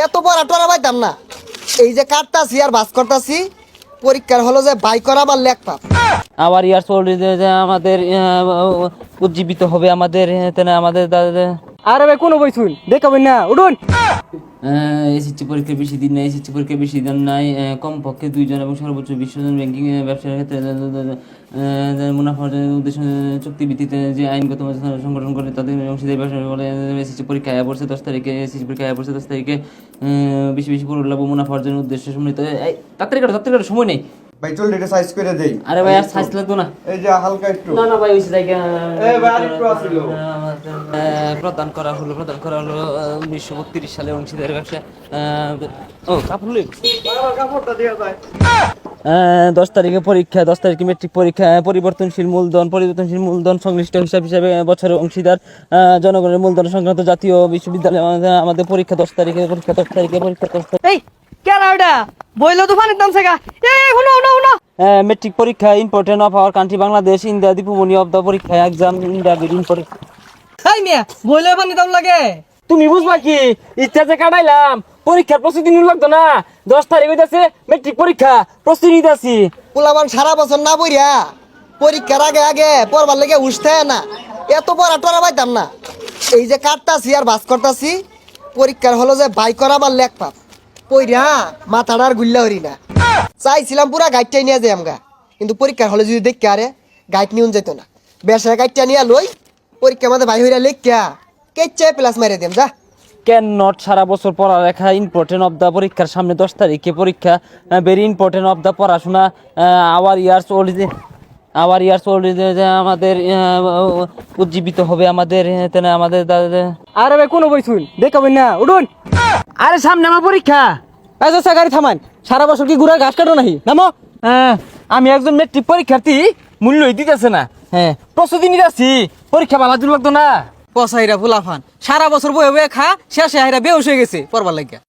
এত পড়া টরা পাইতাম না। এই যে কাটতাছি আর বাস করতাছি, পরীক্ষার হলো যে বাই করা বা লেখা। আবার ইয়ার চলছে যে আমাদের উজ্জীবিত হবে আমাদের আমাদের আরে ভাই কোনো বই শুন দেখাবেন না, উঠুন। এসএসসি পরীক্ষা বেশি দিন নাই, এসএসসি পরীক্ষা বেশি দিন নাই, কমপক্ষে 2 জন এবং সর্বোচ্চ 20 জন ব্যাংকিং ব্যবসার ক্ষেত্রে মুনাফা অর্জনের উদ্দেশ্যে চুক্তিভিত্তিতে যে আইনগত সংগঠন করে তাদের অংশীদারি ব্যবসা বলে এসএসসি পরীক্ষা আয়া পড়ছে 10 তারিখে, এসএসসি পরীক্ষা আয়া পড়ছে 10 তারিখে, বেশি বেশি পুরো লাভ মুনাফা অর্জনের উদ্দেশ্যে সম্মিলিত। তাড়াতাড়ি সময় নেই ভাই চল এটা সাইজ করে দেই। আরে ভাই আর সাইজ লাগতো না, এই যে হালকা একটু। না ভাই ওই জায়গা এই ভাই আরেকটু আছিল। প্রদান করা হলো 1932 সালে অংশীদারি ব্যবসা। ও কাপড় লই কাপড়টা দিয়া যায়। 10 তারিখে পরীক্ষা, 10 তারিখে মেট্রিক পরীক্ষা। পরিবর্তনশীল মূলধন সংশ্লিষ্ট হিসাবে বছরের অংশীদার জনগণের মূলধন সংক্রান্ত জাতীয় বিশ্ববিদ্যালয় আমাদের পরীক্ষা 10 তারিখে। এই কেরা ওটা বইলো তো পানির দাম সেগা। এই হুনো হুনো হুনো মেট্রিক পরীক্ষা important of our country Bangladesh in the Dipu Moni of the পরীক্ষা এক্সাম ইন্ডিয়া ইম্পর্টেন্ট। এই মিয়া বইলো পানির দাম লাগে। তুমি বুঝবা কি ইচ্ছা যে কাটাইলাম পরীক্ষার প্রস্তুতি নিতে লাগতো না। 10 তারিখ হইতাছে মেট্রিক পরীক্ষা, প্রস্তুতি নিতেছি। পোলাবান সারা বছর না পড়িয়া পরীক্ষার আগে আগে পড়বার লেগে উঠতে না, এত পড়া টরা পাইতাম না। এই যে কাটতাছি আর বাস করতাছি, পরীক্ষার হলো যে বাই করা বা লেখা পইরা মাথাটা আর গুল্লা হরি না। চাইছিলাম পুরা গাইডটাই নিয়ে যাই আমগা, কিন্তু পরীক্ষার হলে যদি দেখি আরে গাইড নিউন যেত না। বেসার গাইডটা নিয়ে লই পরীক্ষার মধ্যে বাই হইরা লেখা কেচ্ছে প্লাস মারিয়ে দিম যা। ক্যান নট সারা বছর পড়ালেখা ইম্পর্টেন্ট অফ দ্য পরীক্ষার সামনে 10 তারিখে পরীক্ষা, ভেরি ইম্পর্টেন্ট অফ দ্য পড়াশোনা। আওয়ার ইয়ার্স ওল্ড আমাদের উজ্জীবিত হবে আমাদের আমাদের আরে ভাই কোনো বই শুন দেখাবেন না, উঠুন। আরে সামনে আমার পরীক্ষা। আচ্ছা গাড়ি থামান, সারা বছর কি ঘুরা ঘাস কাটো নাহি নামো। আমি একজন মেট্রিক পরীক্ষার্থী, মূল্যই দিতেছে না। হ্যাঁ প্রস্তুতি নিতেছি, পরীক্ষা ভালো দূর লাগতো না। পসাইরা ফুলাফান সারা বছর বয়ে বয়ে খা, শেষে হাইরা বেউস হয়ে গেছে পড়বার লাগিয়া।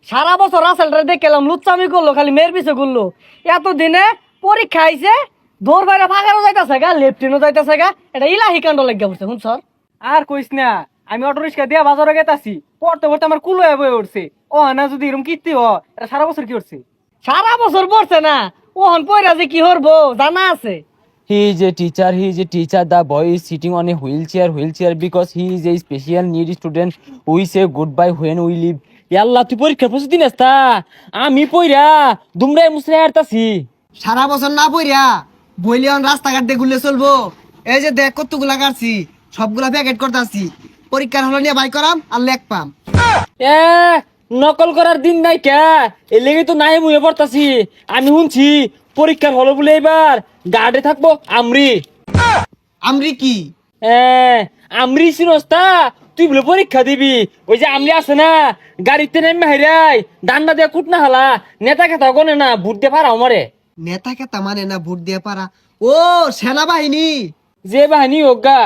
সারা বছর রাসেলটা দেখলাম লুচ্চামি করলো, খালি মেয়ের পিছে করলো। এত দিনে পরীক্ষা আইছে, দৌড় বাইরে ফাঁকারও যাইতেছে গা, লেফটিনও যাইতেছে গা, এটা ইলাহি কাণ্ড লাগিয়া পড়ছে। শুন স্যার আর কইস না, আমি অটো রিক্সা দিয়ে বাজারে গেতাছি, পড়তে পড়তে আমার কুলো বয়ে উঠছে। ও না যদি এরকম কীর্তি হ, এটা সারা বছর কি করছে? সারা বছর পড়ছে না, ওহন পয়রা যে কি হরবো জানা আছে। He is a teacher. The boy is sitting on a wheelchair because he is a special need student. We say goodbye when we leave. ইয়াল্লা তুই পরীক্ষার প্রস্তুতি নেস তা? আমি পইরা দুমরাই মুসরাই আরতাছি। সারা বছর না পড়িয়া বইলে রাস্তাঘাট দিয়ে ঘুরলে চলবো? এই যে দেখ কতগুলা কাটছি, সবগুলা প্যাকেট করতেছি, পরীক্ষার হলো নিয়ে বাই করাম আর লেখ পাম। এ নকল করার দিন নাই কে, এর লেগে তো নাই মুয়ে পড়তাছি। আমি শুনছি পরীক্ষার হলো বলে এবার গার্ডে থাকবো আমরি। আমরি কি? আমরি চিনস্তা? তুই বলে পরীক্ষা দিবি, ওই যে আমরি আছে না গাড়িতে নেমে হাইরাই ডান্ডা দিয়ে কুট না হালা, নেতা খেতা গনে না, ভোট দিয়ে পারা আমারে। নেতা কেতা মানে না ভোট দিয়ে পারা? ও সেনাবাহিনী। যে বাহিনী হোক গা,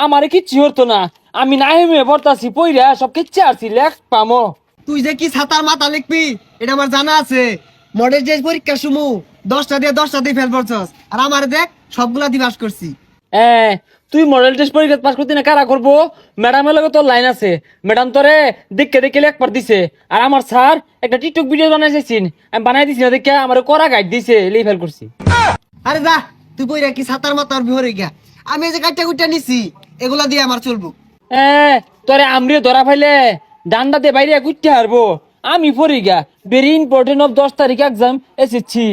আমারে কিচ্ছু হতো না। আমি নাই মুয়ে পড়তাছি, পইরা সব কিচ্ছু আসছি, লেখ পামো। তুই যে কি ছাতার মাথা লিখবি এটা আমার জানা আছে। মডেল যে পরীক্ষা শুমু 10টা দিয়ে ফেল পড়ছস, আর আমার দেখ সবগুলা দিয়ে পাস করছি। তুই মডেল টেস্ট পরীক্ষা পাস করতে না কারা করবো? ম্যাডামের লগে তোর লাইন আছে, ম্যাডাম তোরে দেখে লেখবার দিছে। আর আমার স্যার একটা টিকটক ভিডিও বানাইছেন, আমি বানাই দিছি না দেখে আমার করা গাইড দিছে, লেই ফেল করছি। আরে যা, তুই বইরা কি ছাতার মাথার বিহরে গিয়া। আমি এই যে কাটটা কুটটা নিছি, এগুলা দিয়ে আমার চলবো। তোরে আমরিও ধরা ফাইলে ডান্ডা দিয়ে বাইরে কুটতে হারবো। আমি পড়ি গা, ভেরি ইম্পর্টেন্ট অফ 10 তারিখ এক্সাম এসেছি।